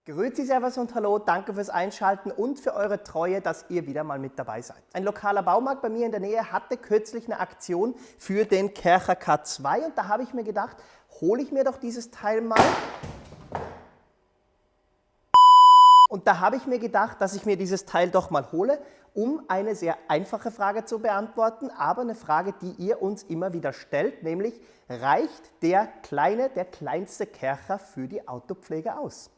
Grüezi, Servus und Hallo, danke fürs Einschalten und für eure Treue, dass ihr wieder mal mit dabei seid. Ein lokaler Baumarkt bei mir in der Nähe hatte kürzlich eine Aktion für den Kärcher K2 und da habe ich mir gedacht, hole ich mir doch dieses Teil mal. Und da habe ich mir gedacht, dass ich mir dieses Teil doch mal hole, um eine sehr einfache Frage zu beantworten, aber eine Frage, die ihr uns immer wieder stellt, nämlich, reicht der kleinste Kärcher für die Autopflege aus?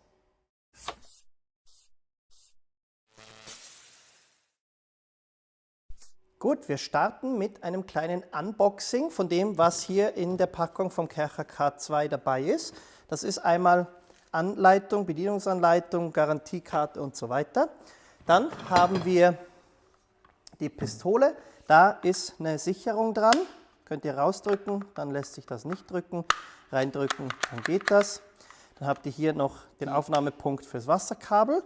Gut, wir starten mit einem kleinen Unboxing von dem, was hier in der Packung vom Kärcher K2 dabei ist. Das ist einmal Anleitung, Bedienungsanleitung, Garantiekarte und so weiter. Dann haben wir die Pistole. Da ist eine Sicherung dran. Könnt ihr rausdrücken, dann lässt sich das nicht drücken. Reindrücken, dann geht das. Dann habt ihr hier noch den Aufnahmepunkt fürs Wasserkabel.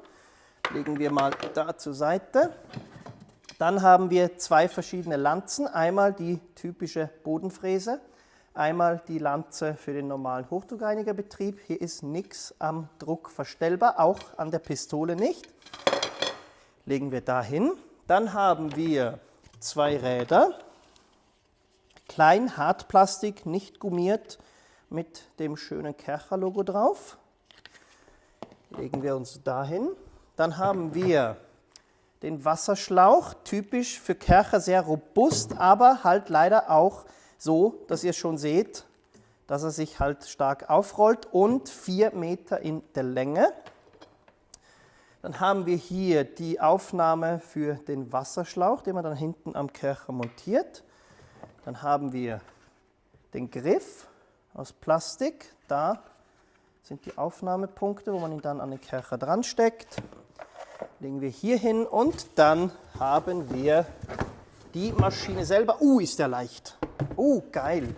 Legen wir mal da zur Seite. Dann haben wir zwei verschiedene Lanzen. Einmal die typische Bodenfräse, einmal die Lanze für den normalen Hochdruckreinigerbetrieb. Hier ist nichts am Druck verstellbar, auch an der Pistole nicht. Legen wir da hin. Dann haben wir zwei Räder, klein, Hartplastik, nicht gummiert, mit dem schönen Kärcher-Logo drauf. Legen wir uns dahin. Dann haben wir den Wasserschlauch, typisch für Kärcher, sehr robust, aber halt leider auch so, dass ihr schon seht, dass er sich halt stark aufrollt und 4 Meter in der Länge. Dann haben wir hier die Aufnahme für den Wasserschlauch, den man dann hinten am Kärcher montiert. Dann haben wir den Griff aus Plastik. Da sind die Aufnahmepunkte, wo man ihn dann an den Kärcher dran steckt. Legen wir hier hin und dann haben wir die Maschine selber. Ist der leicht. Geil.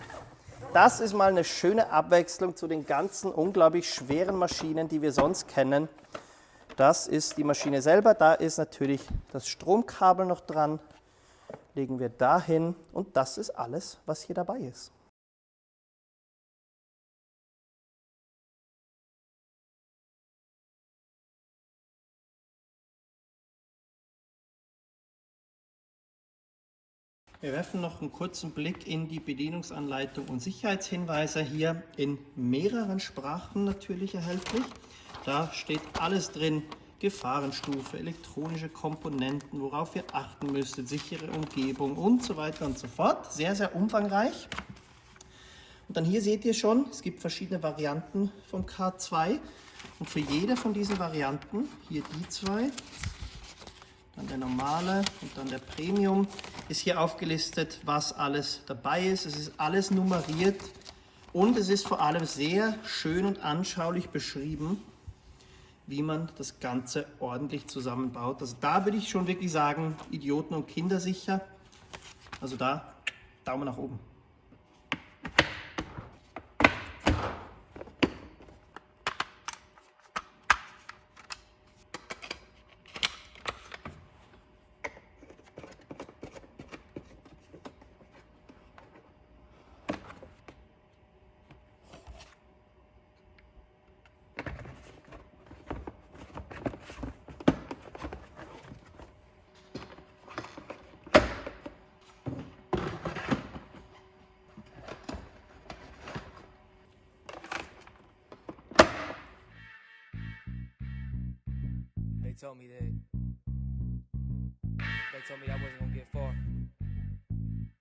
Das ist mal eine schöne Abwechslung zu den ganzen unglaublich schweren Maschinen, die wir sonst kennen. Das ist die Maschine selber. Da ist natürlich das Stromkabel noch dran. Legen wir da hin und das ist alles, was hier dabei ist. Wir werfen noch einen kurzen Blick in die Bedienungsanleitung und Sicherheitshinweise, hier in mehreren Sprachen natürlich erhältlich. Da steht alles drin, Gefahrenstufe, elektronische Komponenten, worauf ihr achten müsstet, sichere Umgebung und so weiter und so fort. Sehr, sehr umfangreich. Und dann hier seht ihr schon, es gibt verschiedene Varianten vom K2 und für jede von diesen Varianten, hier die zwei, dann der normale und dann der Premium, ist hier aufgelistet, was alles dabei ist. Es ist alles nummeriert und es ist vor allem sehr schön und anschaulich beschrieben, wie man das Ganze ordentlich zusammenbaut. Also da würde ich schon wirklich sagen, idioten- und kindersicher. Also da Daumen nach oben. Told me I wasn't gonna get far.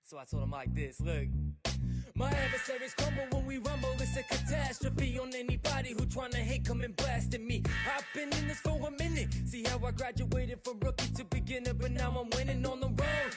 So I told him like this, look. My adversaries crumble when we rumble, it's a catastrophe on anybody who tryna hate, come and blast at me. I've been in this for a minute, see how I graduated from rookie to beginner, but now I'm winning on the road.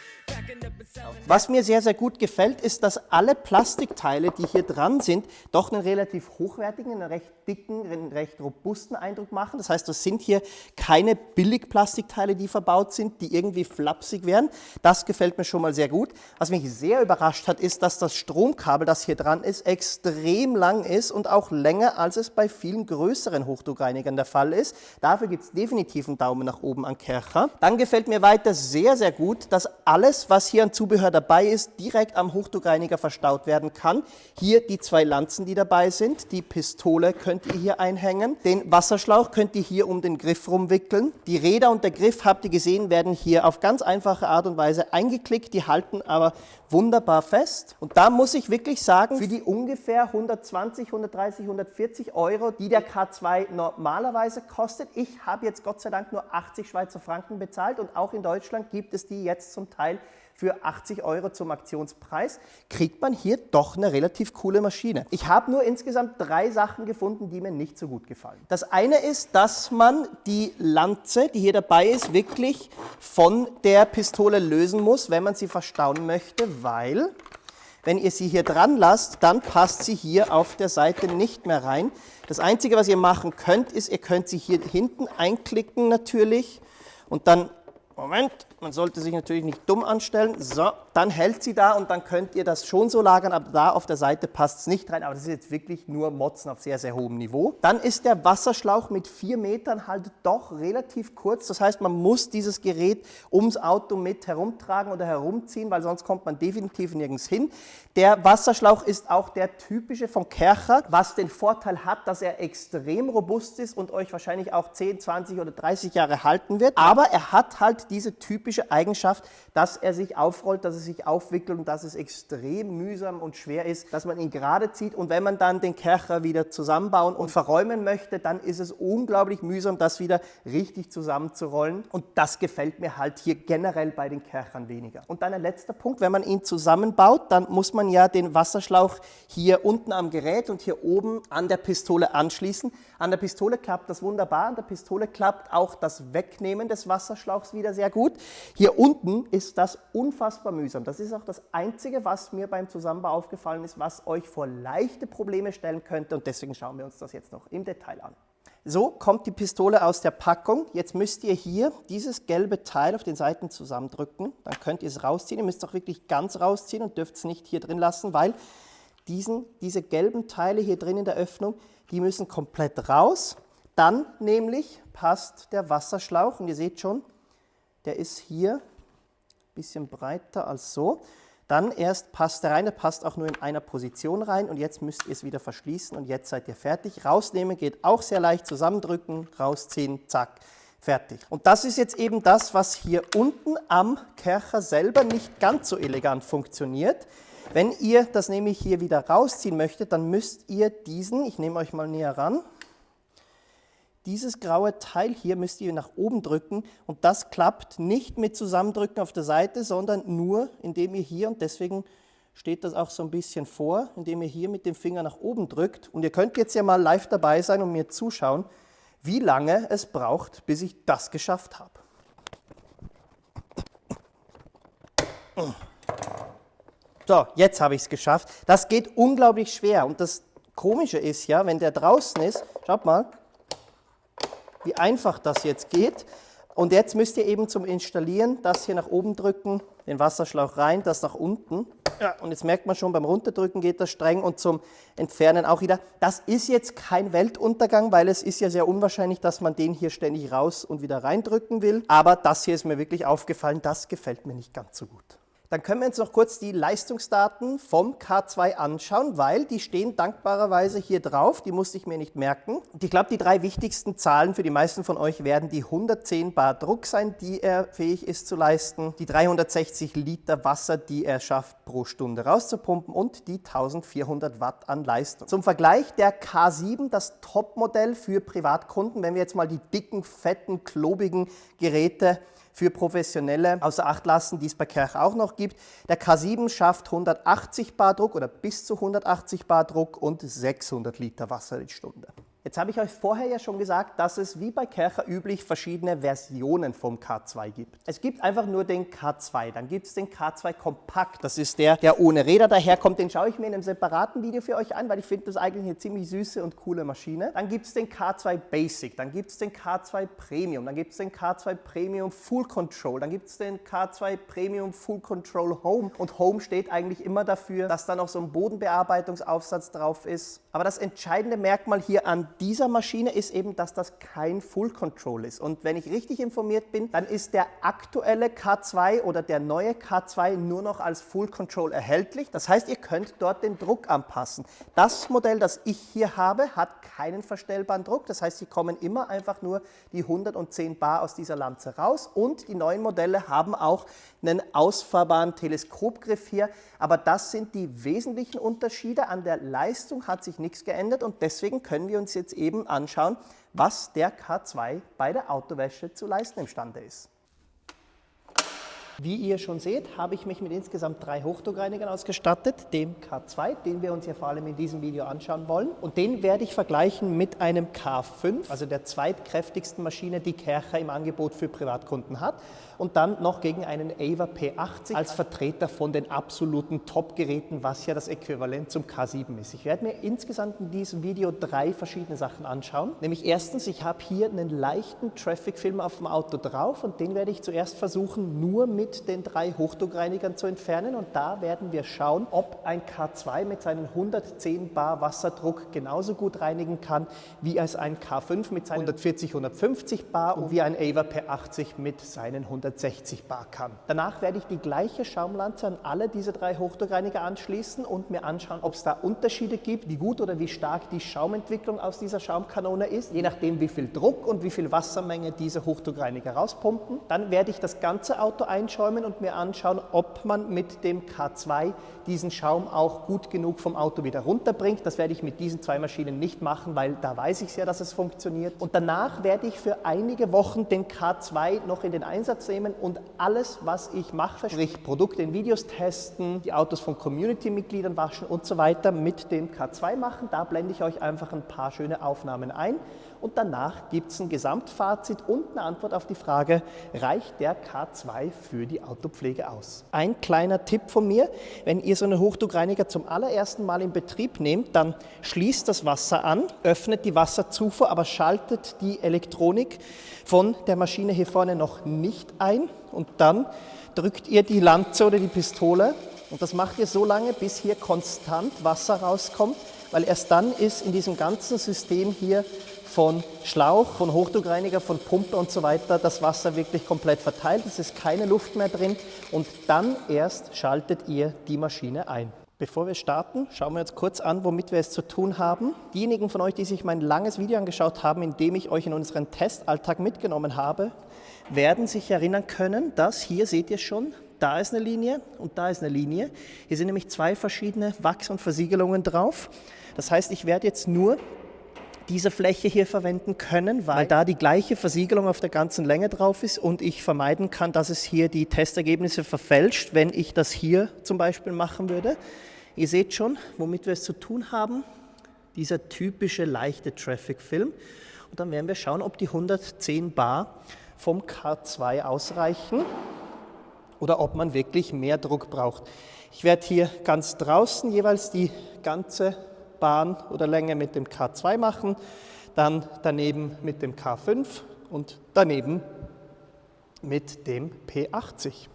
Was mir sehr, sehr gut gefällt, ist, dass alle Plastikteile, die hier dran sind, doch einen relativ hochwertigen, einen recht dicken, einen recht robusten Eindruck machen. Das heißt, das sind hier keine Billigplastikteile, die verbaut sind, die irgendwie flapsig wären. Das gefällt mir schon mal sehr gut. Was mich sehr überrascht hat, ist, dass das Stromkabel, das hier dran ist, extrem lang ist und auch länger, als es bei vielen größeren Hochdruckreinigern der Fall ist. Dafür gibt es definitiv einen Daumen nach oben an Kärcher. Dann gefällt mir weiter sehr, sehr gut, dass alles, was hier an Zubehör dabei ist, direkt am Hochdruckreiniger verstaut werden kann. Hier die 2 Lanzen, die dabei sind. Die Pistole könnt ihr hier einhängen. Den Wasserschlauch könnt ihr hier um den Griff rumwickeln. Die Räder und der Griff, habt ihr gesehen, werden hier auf ganz einfache Art und Weise eingeklickt. Die halten aber wunderbar fest. Und da muss ich wirklich sagen, für die ungefähr 120, 130, 140 Euro, die der K2 normalerweise kostet, ich habe jetzt Gott sei Dank nur 80 Schweizer Franken bezahlt und auch in Deutschland gibt es die jetzt zum Teil für 80 Euro zum Aktionspreis, kriegt man hier doch eine relativ coole Maschine. Ich habe nur insgesamt 3 Sachen gefunden, die mir nicht so gut gefallen. Das eine ist, dass man die Lanze, die hier dabei ist, wirklich von der Pistole lösen muss, wenn man sie verstauen möchte, weil wenn ihr sie hier dran lasst, dann passt sie hier auf der Seite nicht mehr rein. Das Einzige, was ihr machen könnt, ist, ihr könnt sie hier hinten einklicken natürlich und dann, Moment, man sollte sich natürlich nicht dumm anstellen, so, dann hält sie da und dann könnt ihr das schon so lagern, aber da auf der Seite passt es nicht rein, aber das ist jetzt wirklich nur Motzen auf sehr, sehr hohem Niveau. Dann ist der Wasserschlauch mit 4 Metern halt doch relativ kurz, das heißt, man muss dieses Gerät ums Auto mit herumtragen oder herumziehen, weil sonst kommt man definitiv nirgends hin. Der Wasserschlauch ist auch der typische von Kärcher, was den Vorteil hat, dass er extrem robust ist und euch wahrscheinlich auch 10, 20 oder 30 Jahre halten wird, aber er hat halt diese typische Eigenschaft, dass er sich aufrollt, dass er sich aufwickelt und dass es extrem mühsam und schwer ist, dass man ihn gerade zieht und wenn man dann den Kärcher wieder zusammenbauen und verräumen möchte, dann ist es unglaublich mühsam, das wieder richtig zusammenzurollen und das gefällt mir halt hier generell bei den Kärchern weniger. Und dann ein letzter Punkt, wenn man ihn zusammenbaut, dann muss man ja den Wasserschlauch hier unten am Gerät und hier oben an der Pistole anschließen. An der Pistole klappt das wunderbar, an der Pistole klappt auch das Wegnehmen des Wasserschlauchs wieder sehr gut. Hier unten ist das unfassbar mühsam. Das ist auch das Einzige, was mir beim Zusammenbau aufgefallen ist, was euch vor leichte Probleme stellen könnte und deswegen schauen wir uns das jetzt noch im Detail an. So kommt die Pistole aus der Packung. Jetzt müsst ihr hier dieses gelbe Teil auf den Seiten zusammendrücken. Dann könnt ihr es rausziehen. Ihr müsst es auch wirklich ganz rausziehen und dürft es nicht hier drin lassen, weil diese gelben Teile hier drin in der Öffnung, die müssen komplett raus. Dann nämlich passt der Wasserschlauch und ihr seht schon, der ist hier ein bisschen breiter als so. Dann erst passt er rein, der passt auch nur in einer Position rein und jetzt müsst ihr es wieder verschließen und jetzt seid ihr fertig. Rausnehmen geht auch sehr leicht, zusammendrücken, rausziehen, zack, fertig. Und das ist jetzt eben das, was hier unten am Kärcher selber nicht ganz so elegant funktioniert. Wenn ihr das nämlich hier wieder rausziehen möchtet, dann müsst ihr diesen, ich nehme euch mal näher ran, dieses graue Teil hier müsst ihr nach oben drücken und das klappt nicht mit Zusammendrücken auf der Seite, sondern nur, indem ihr hier, und deswegen steht das auch so ein bisschen vor, indem ihr hier mit dem Finger nach oben drückt. Und ihr könnt jetzt ja mal live dabei sein und mir zuschauen, wie lange es braucht, bis ich das geschafft habe. So, jetzt habe ich es geschafft. Das geht unglaublich schwer und das Komische ist ja, wenn der draußen ist, schaut mal, wie einfach das jetzt geht. Und jetzt müsst ihr eben zum Installieren das hier nach oben drücken, den Wasserschlauch rein, das nach unten. Ja, und jetzt merkt man schon, beim Runterdrücken geht das streng und zum Entfernen auch wieder. Das ist jetzt kein Weltuntergang, weil es ist ja sehr unwahrscheinlich, dass man den hier ständig raus und wieder reindrücken will. Aber das hier ist mir wirklich aufgefallen, das gefällt mir nicht ganz so gut. Dann können wir uns noch kurz die Leistungsdaten vom K2 anschauen, weil die stehen dankbarerweise hier drauf, die musste ich mir nicht merken. Und ich glaube, die 3 wichtigsten Zahlen für die meisten von euch werden die 110 Bar Druck sein, die er fähig ist zu leisten, die 360 Liter Wasser, die er schafft pro Stunde rauszupumpen und die 1400 Watt an Leistung. Zum Vergleich der K7, das Topmodell für Privatkunden, wenn wir jetzt mal die dicken, fetten, klobigen Geräte für Professionelle außer Acht lassen, die es bei Kärcher auch noch gibt. Der K7 schafft 180 Bar Druck oder bis zu 180 Bar Druck und 600 Liter Wasser die Stunde. Jetzt habe ich euch vorher ja schon gesagt, dass es wie bei Kärcher üblich verschiedene Versionen vom K2 gibt. Es gibt einfach nur den K2, dann gibt es den K2 Kompakt, das ist der ohne Räder daherkommt. Den schaue ich mir in einem separaten Video für euch an, weil ich finde das eigentlich eine ziemlich süße und coole Maschine. Dann gibt es den K2 Basic, dann gibt es den K2 Premium, dann gibt es den K2 Premium Full Control, dann gibt es den K2 Premium Full Control Home und Home steht eigentlich immer dafür, dass da noch so ein Bodenbearbeitungsaufsatz drauf ist. Aber das entscheidende Merkmal hier an dieser Maschine ist eben, dass das kein Full Control ist. Und wenn ich richtig informiert bin, dann ist der aktuelle K2 oder der neue K2 nur noch als Full Control erhältlich. Das heißt, ihr könnt dort den Druck anpassen. Das Modell, das ich hier habe, hat keinen verstellbaren Druck. Das heißt, sie kommen immer einfach nur die 110 Bar aus dieser Lanze raus. Und die neuen Modelle haben auch einen ausfahrbaren Teleskopgriff hier. Aber das sind die wesentlichen Unterschiede. An der Leistung hat sich nichts geändert und deswegen können wir uns jetzt eben anschauen, was der K2 bei der Autowäsche zu leisten imstande ist. Wie ihr schon seht, habe ich mich mit insgesamt 3 Hochdruckreinigern ausgestattet, dem K2, den wir uns ja vor allem in diesem Video anschauen wollen. Und den werde ich vergleichen mit einem K5, also der zweitkräftigsten Maschine, die Kärcher im Angebot für Privatkunden hat. Und dann noch gegen einen Aver P80 als Vertreter von den absoluten Top-Geräten, was ja das Äquivalent zum K7 ist. Ich werde mir insgesamt in diesem Video 3 verschiedene Sachen anschauen. Nämlich erstens, ich habe hier einen leichten Traffic-Film auf dem Auto drauf und den werde ich zuerst versuchen, nur mit den 3 Hochdruckreinigern zu entfernen. Und da werden wir schauen, ob ein K2 mit seinen 110 Bar Wasserdruck genauso gut reinigen kann, wie es ein K5 mit seinen 140, 150 Bar und wie ein Aver P80 mit seinen 160 Bar kann. Danach werde ich die gleiche Schaumlanze an alle diese 3 Hochdruckreiniger anschließen und mir anschauen, ob es da Unterschiede gibt, wie gut oder wie stark die Schaumentwicklung aus dieser Schaumkanone ist, je nachdem wie viel Druck und wie viel Wassermenge diese Hochdruckreiniger rauspumpen. Dann werde ich das ganze Auto einschäumen und mir anschauen, ob man mit dem K2 diesen Schaum auch gut genug vom Auto wieder runterbringt. Das werde ich mit diesen 2 Maschinen nicht machen, weil da weiß ich ja, dass es funktioniert. Und danach werde ich für einige Wochen den K2 noch in den Einsatz nehmen und alles, was ich mache, sprich Produkte in Videos testen, die Autos von Community-Mitgliedern waschen und so weiter, mit dem K2 machen. Da blende ich euch einfach ein paar schöne Aufnahmen ein und danach gibt es ein Gesamtfazit und eine Antwort auf die Frage, reicht der K2 für die Autopflege aus? Ein kleiner Tipp von mir, wenn ihr so einen Hochdruckreiniger zum allerersten Mal in Betrieb nehmt, dann schließt das Wasser an, öffnet die Wasserzufuhr, aber schaltet die Elektronik von der Maschine hier vorne noch nicht ein und dann drückt ihr die Lanze oder die Pistole und das macht ihr so lange, bis hier konstant Wasser rauskommt, weil erst dann ist in diesem ganzen System hier von Schlauch, von Hochdruckreiniger, von Pumpe und so weiter das Wasser wirklich komplett verteilt. Es ist keine Luft mehr drin und dann erst schaltet ihr die Maschine ein. Bevor wir starten, schauen wir uns kurz an, womit wir es zu tun haben. Diejenigen von euch, die sich mein langes Video angeschaut haben, in dem ich euch in unseren Testalltag mitgenommen habe, werden sich erinnern können, dass hier seht ihr schon, da ist eine Linie und da ist eine Linie. Hier sind nämlich 2 verschiedene Wachs- und Versiegelungen drauf. Das heißt, ich werde jetzt nur diese Fläche hier verwenden können, weil da die gleiche Versiegelung auf der ganzen Länge drauf ist und ich vermeiden kann, dass es hier die Testergebnisse verfälscht, wenn ich das hier zum Beispiel machen würde. Ihr seht schon, womit wir es zu tun haben, dieser typische leichte Traffic-Film. Und dann werden wir schauen, ob die 110 Bar vom K2 ausreichen oder ob man wirklich mehr Druck braucht. Ich werde hier ganz draußen jeweils die ganze Bahn oder Länge mit dem K2 machen, dann daneben mit dem K5 und daneben mit dem P80.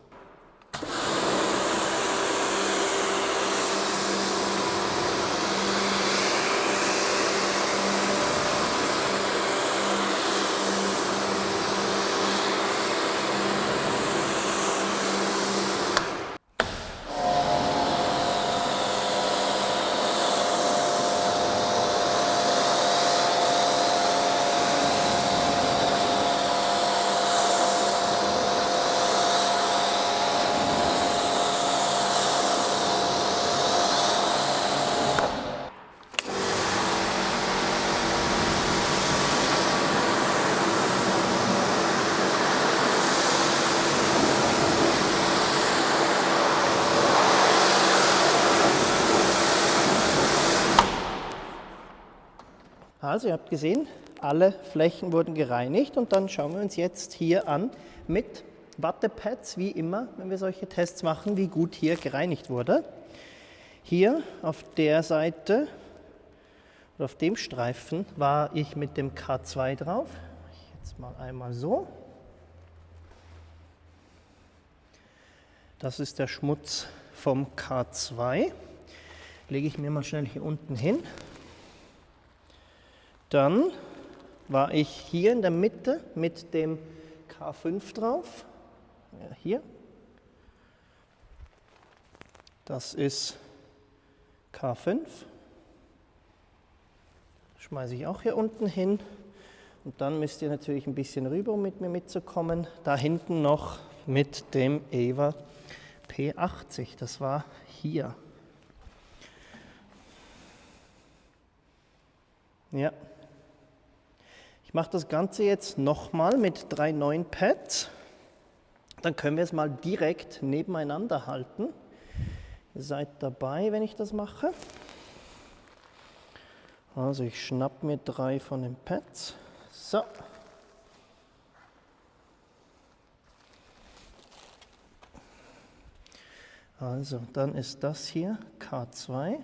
Also ihr habt gesehen, alle Flächen wurden gereinigt und dann schauen wir uns jetzt hier an mit Wattepads, wie immer, wenn wir solche Tests machen, wie gut hier gereinigt wurde. Hier auf der Seite oder auf dem Streifen war ich mit dem K2 drauf. Jetzt mal einmal so. Das ist der Schmutz vom K2. Lege ich mir mal schnell hier unten hin. Dann war ich hier in der Mitte mit dem K5 drauf. Ja, hier. Das ist K5. Schmeiße ich auch hier unten hin. Und dann müsst ihr natürlich ein bisschen rüber, um mit mir mitzukommen. Da hinten noch mit dem EVA P80. Das war hier. Ja. Ich mache das Ganze jetzt nochmal mit 3 neuen Pads. Dann können wir es mal direkt nebeneinander halten. Ihr seid dabei, wenn ich das mache. Also ich schnapp mir 3 von den Pads. So. Also dann ist das hier K2.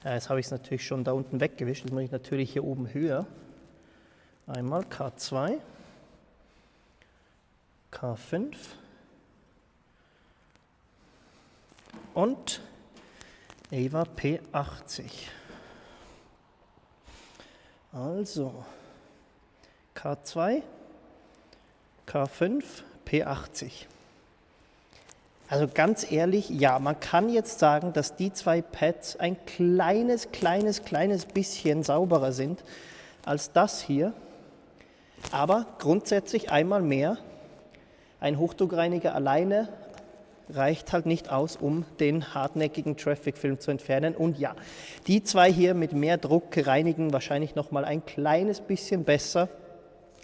Ja, jetzt habe ich es natürlich schon da unten weggewischt. Jetzt muss ich natürlich hier oben höher. Einmal K2, K5 und EVA P80. Also K2, K5, P80. Also ganz ehrlich, ja, man kann jetzt sagen, dass die 2 Pads ein kleines bisschen sauberer sind als das hier. Aber grundsätzlich einmal mehr, ein Hochdruckreiniger alleine reicht halt nicht aus, um den hartnäckigen Traffic-Film zu entfernen. Und ja, die 2 hier mit mehr Druck reinigen wahrscheinlich noch mal ein kleines bisschen besser.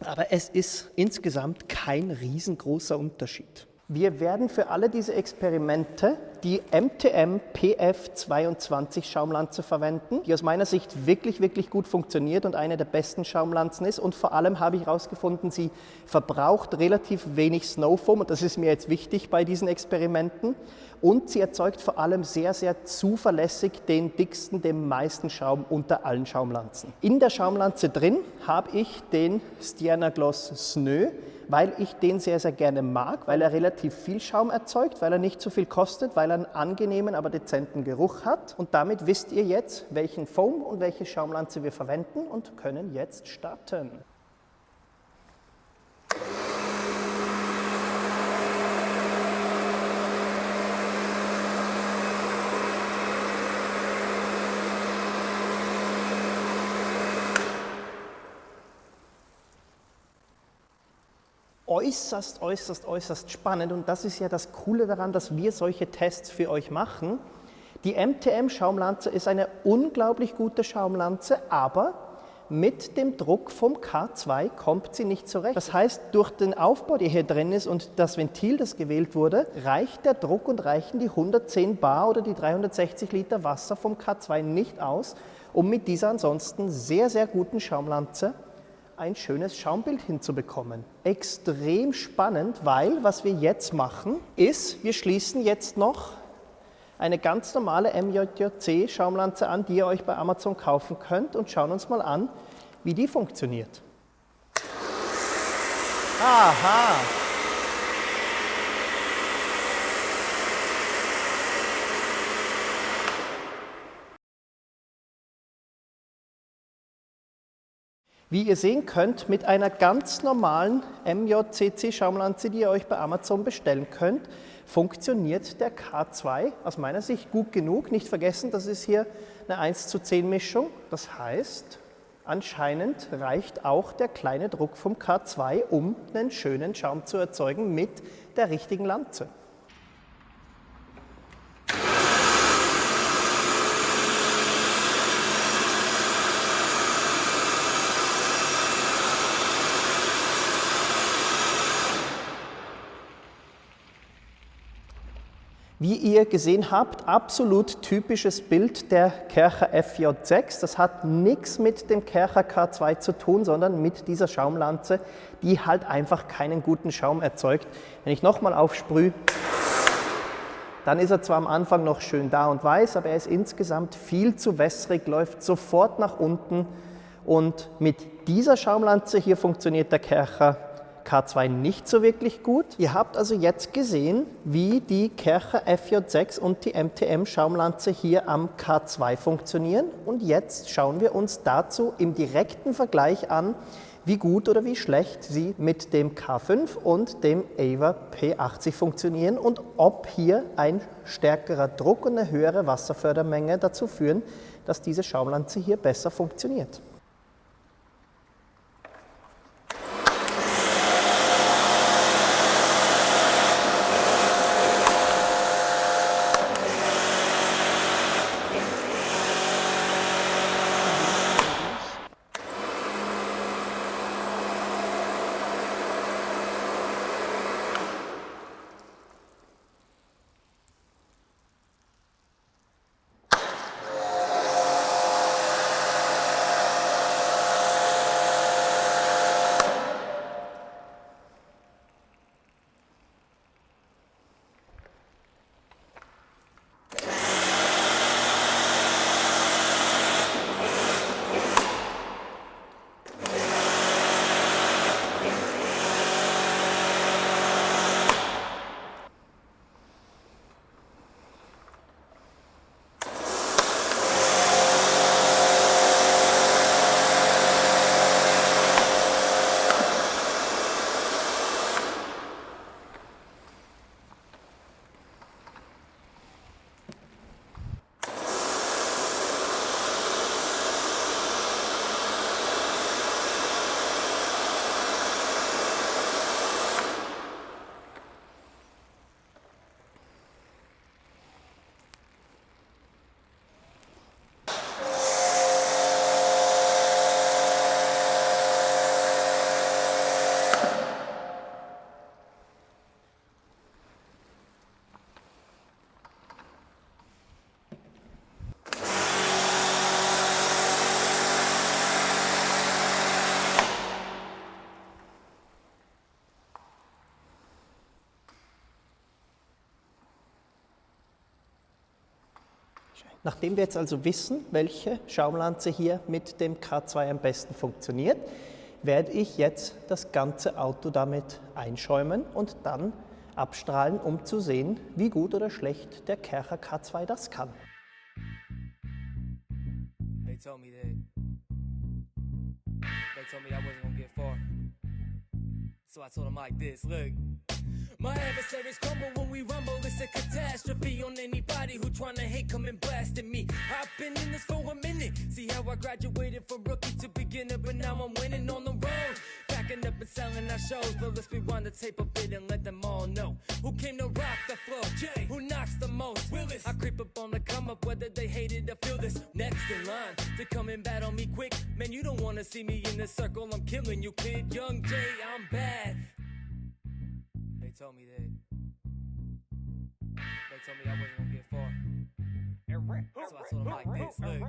Aber es ist insgesamt kein riesengroßer Unterschied. Wir werden für alle diese Experimente die MTM PF22 Schaumlanze verwenden, die aus meiner Sicht wirklich gut funktioniert und eine der besten Schaumlanzen ist. Und vor allem habe ich herausgefunden, sie verbraucht relativ wenig Snowfoam und das ist mir jetzt wichtig bei diesen Experimenten. Und sie erzeugt vor allem sehr zuverlässig den dicksten, den meisten Schaum unter allen Schaumlanzen. In der Schaumlanze drin habe ich den Stjerna-Gloss Snö, weil ich den sehr gerne mag, weil er relativ viel Schaum erzeugt, weil er nicht so viel kostet, weil er einen angenehmen, aber dezenten Geruch hat. Und damit wisst ihr jetzt, welchen Foam und welche Schaumlanze wir verwenden und können jetzt starten. Äußerst spannend und das ist ja das Coole daran, dass wir solche Tests für euch machen. Die MTM-Schaumlanze ist eine unglaublich gute Schaumlanze, aber mit dem Druck vom K2 kommt sie nicht zurecht. Das heißt, durch den Aufbau, der hier drin ist und das Ventil, das gewählt wurde, reicht der Druck und reichen die 110 Bar oder die 360 Liter Wasser vom K2 nicht aus, um mit dieser ansonsten sehr guten Schaumlanze ein schönes Schaumbild hinzubekommen. Extrem spannend, weil was wir jetzt machen, ist, wir schließen jetzt noch eine ganz normale MJJC Schaumlanze an, die ihr euch bei Amazon kaufen könnt und schauen uns mal an, wie die funktioniert. Aha! Wie ihr sehen könnt, mit einer ganz normalen MJCC Schaumlanze, die ihr euch bei Amazon bestellen könnt, funktioniert der K2 aus meiner Sicht gut genug. Nicht vergessen, das ist hier eine 1:10 Mischung. Das heißt, anscheinend reicht auch der kleine Druck vom K2, um einen schönen Schaum zu erzeugen mit der richtigen Lanze. Wie ihr gesehen habt, absolut typisches Bild der Kärcher FJ6. Das hat nichts mit dem Kärcher K2 zu tun, sondern mit dieser Schaumlanze, die halt einfach keinen guten Schaum erzeugt. Wenn ich nochmal aufsprühe, dann ist er zwar am Anfang noch schön da und weiß, aber er ist insgesamt viel zu wässrig, läuft sofort nach unten. Und mit dieser Schaumlanze hier funktioniert der Kärcher K2 nicht so wirklich gut. Ihr habt also jetzt gesehen, wie die Kärcher FJ6 und die MTM Schaumlanze hier am K2 funktionieren. Und jetzt schauen wir uns dazu im direkten Vergleich an, wie gut oder wie schlecht sie mit dem K5 und dem Aver P80 funktionieren und ob hier ein stärkerer Druck und eine höhere Wasserfördermenge dazu führen, dass diese Schaumlanze hier besser funktioniert. Nachdem wir jetzt also wissen, welche Schaumlanze hier mit dem K2 am besten funktioniert, werde ich jetzt das ganze Auto damit einschäumen und dann abstrahlen, um zu sehen, wie gut oder schlecht der Kärcher K2 das kann. They told me I wasn't gonna get far. So I told them like this, look. My adversaries crumble when we rumble, it's a catastrophe on anybody who tryna hate coming blasting me. I've been in this for a minute, see how I graduated from rookie to beginner, but now I'm winning on the road. Backing up and selling our shows, but let's rewind the tape a bit and let them all know who came to rock the floor, Jay, who knocks the most, Willis. I creep up on the come up, whether they hate it or feel this. Next in line to come and battle me quick, man, you don't wanna see me in the circle, I'm killing you, kid. Young Jay, I'm bad. They told me I wasn't gonna get far. So I told them like this, look.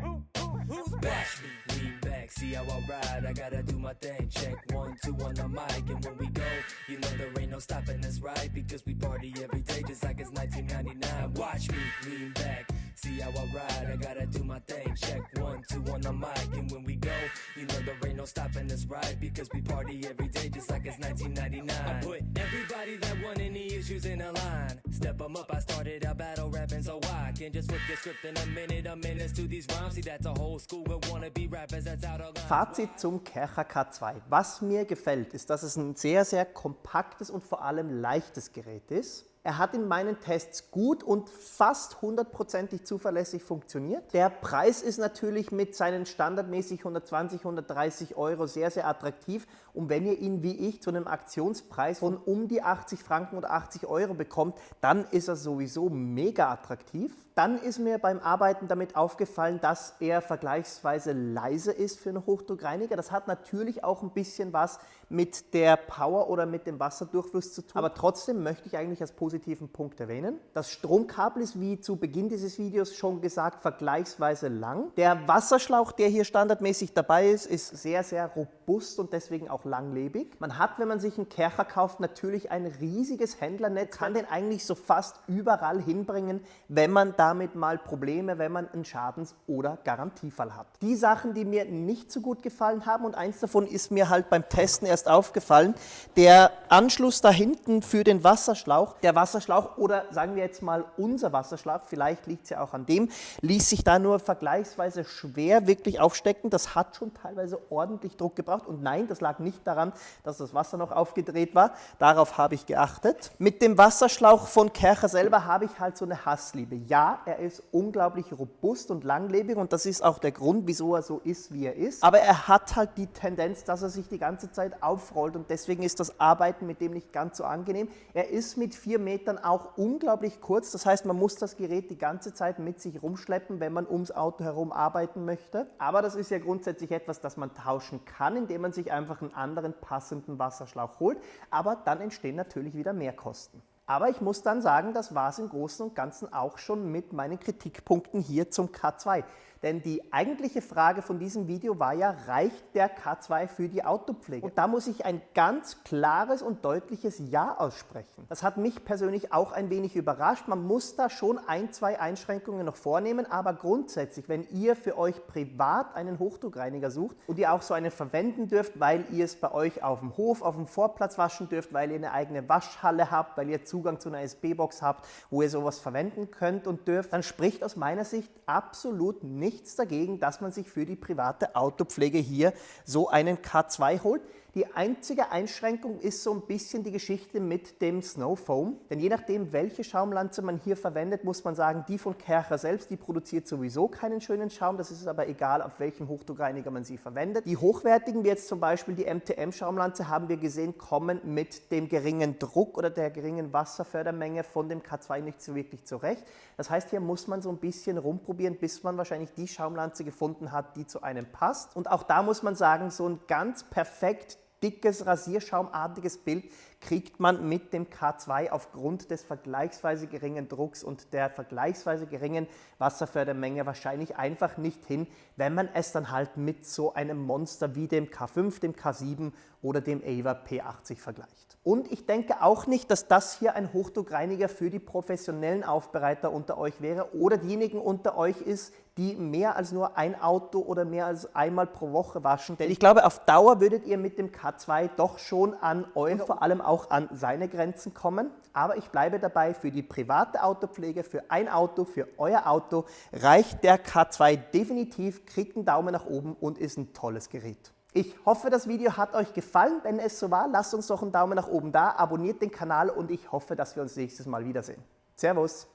Who's bash me? Lean back, see how I ride. I gotta do my thing. Check 1, 2 on the mic. And when we go, you know there ain't no stopping us, right? Because we party every day just like it's 1999. Watch me lean back, see how I ride. I gotta do my thing. Check 1, 2 on the mic. And when we go, you know there ain't no stopping us, right? Because we party every day just like it's 1999. I put everybody that won any issues in a line. Step them up, I started out battle rapping, so I can just flip the script in a minute to these rhymes. See, that's a whole school of wannabe rappers that's out of line. Fazit zum Kärcher K2. Was mir gefällt, ist, dass es ein sehr, sehr kompaktes und vor allem leichtes Gerät ist. Er hat in meinen Tests gut und fast 100%ig zuverlässig funktioniert. Der Preis ist natürlich mit seinen standardmäßig 120, 130 Euro sehr, sehr attraktiv. Und wenn ihr ihn wie ich zu einem Aktionspreis von um die 80 Franken oder 80 Euro bekommt, dann ist er sowieso mega attraktiv. Dann ist mir beim Arbeiten damit aufgefallen, dass er vergleichsweise leise ist für einen Hochdruckreiniger. Das hat natürlich auch ein bisschen was mit der Power oder mit dem Wasserdurchfluss zu tun. Aber trotzdem möchte ich eigentlich als positiven Punkt erwähnen. Das Stromkabel ist, wie zu Beginn dieses Videos schon gesagt, vergleichsweise lang. Der Wasserschlauch, der hier standardmäßig dabei ist sehr, sehr robust und deswegen auch langlebig. Man hat, wenn man sich einen Kärcher kauft, natürlich ein riesiges Händlernetz, kann den eigentlich so fast überall hinbringen, wenn man damit mal Probleme, wenn man einen Schadens- oder Garantiefall hat. Die Sachen, die mir nicht so gut gefallen haben, und eins davon ist mir halt beim Testen erst erst aufgefallen, der Anschluss da hinten für den Wasserschlauch, der Wasserschlauch oder sagen wir jetzt mal unser Wasserschlauch, vielleicht liegt es ja auch an dem, ließ sich da nur vergleichsweise schwer wirklich aufstecken. Das hat schon teilweise ordentlich Druck gebraucht und nein, das lag nicht daran, dass das Wasser noch aufgedreht war. Darauf habe ich geachtet. Mit dem Wasserschlauch von Kärcher selber habe ich halt so eine Hassliebe. Ja, er ist unglaublich robust und langlebig und das ist auch der Grund, wieso er so ist, wie er ist. Aber er hat halt die Tendenz, dass er sich die ganze Zeit aufrollt und deswegen ist das Arbeiten mit dem nicht ganz so angenehm. Er ist mit 4 Metern auch unglaublich kurz, das heißt, man muss das Gerät die ganze Zeit mit sich rumschleppen, wenn man ums Auto herum arbeiten möchte. Aber das ist ja grundsätzlich etwas, das man tauschen kann, indem man sich einfach einen anderen passenden Wasserschlauch holt, aber dann entstehen natürlich wieder Mehrkosten. Aber ich muss dann sagen, das war es im Großen und Ganzen auch schon mit meinen Kritikpunkten hier zum K2. Denn die eigentliche Frage von diesem Video war ja, reicht der K2 für die Autopflege? Und da muss ich ein ganz klares und deutliches Ja aussprechen. Das hat mich persönlich auch ein wenig überrascht. Man muss da schon 1, 2 Einschränkungen noch vornehmen, aber grundsätzlich, wenn ihr für euch privat einen Hochdruckreiniger sucht und ihr auch so einen verwenden dürft, weil ihr es bei euch auf dem Hof, auf dem Vorplatz waschen dürft, weil ihr eine eigene Waschhalle habt, weil ihr Zugang zu einer SB-Box habt, wo ihr sowas verwenden könnt und dürft, dann spricht aus meiner Sicht absolut nichts dagegen, dass man sich für die private Autopflege hier so einen K2 holt. Die einzige Einschränkung ist so ein bisschen die Geschichte mit dem Snow Foam. Denn je nachdem, welche Schaumlanze man hier verwendet, muss man sagen, die von Kärcher selbst, die produziert sowieso keinen schönen Schaum. Das ist aber egal, auf welchem Hochdruckreiniger man sie verwendet. Die hochwertigen, wie jetzt zum Beispiel die MTM-Schaumlanze, haben wir gesehen, kommen mit dem geringen Druck oder der geringen Wasserfördermenge von dem K2 nicht so wirklich zurecht. Das heißt, hier muss man so ein bisschen rumprobieren, bis man wahrscheinlich die Schaumlanze gefunden hat, die zu einem passt. Und auch da muss man sagen, so ein ganz perfekt dickes, rasierschaumartiges Bild kriegt man mit dem K2 aufgrund des vergleichsweise geringen Drucks und der vergleichsweise geringen Wasserfördermenge wahrscheinlich einfach nicht hin, wenn man es dann halt mit so einem Monster wie dem K5, dem K7 oder dem Aver P80 vergleicht. Und ich denke auch nicht, dass das hier ein Hochdruckreiniger für die professionellen Aufbereiter unter euch wäre oder diejenigen unter euch ist, die mehr als nur ein Auto oder mehr als einmal pro Woche waschen. Denn ich glaube, auf Dauer würdet ihr mit dem K2 doch schon an eure, vor allem auch an seine Grenzen kommen. Aber ich bleibe dabei, für die private Autopflege, für ein Auto, für euer Auto reicht der K2 definitiv, kriegt einen Daumen nach oben und ist ein tolles Gerät. Ich hoffe, das Video hat euch gefallen. Wenn es so war, lasst uns doch einen Daumen nach oben da, abonniert den Kanal und ich hoffe, dass wir uns nächstes Mal wiedersehen. Servus!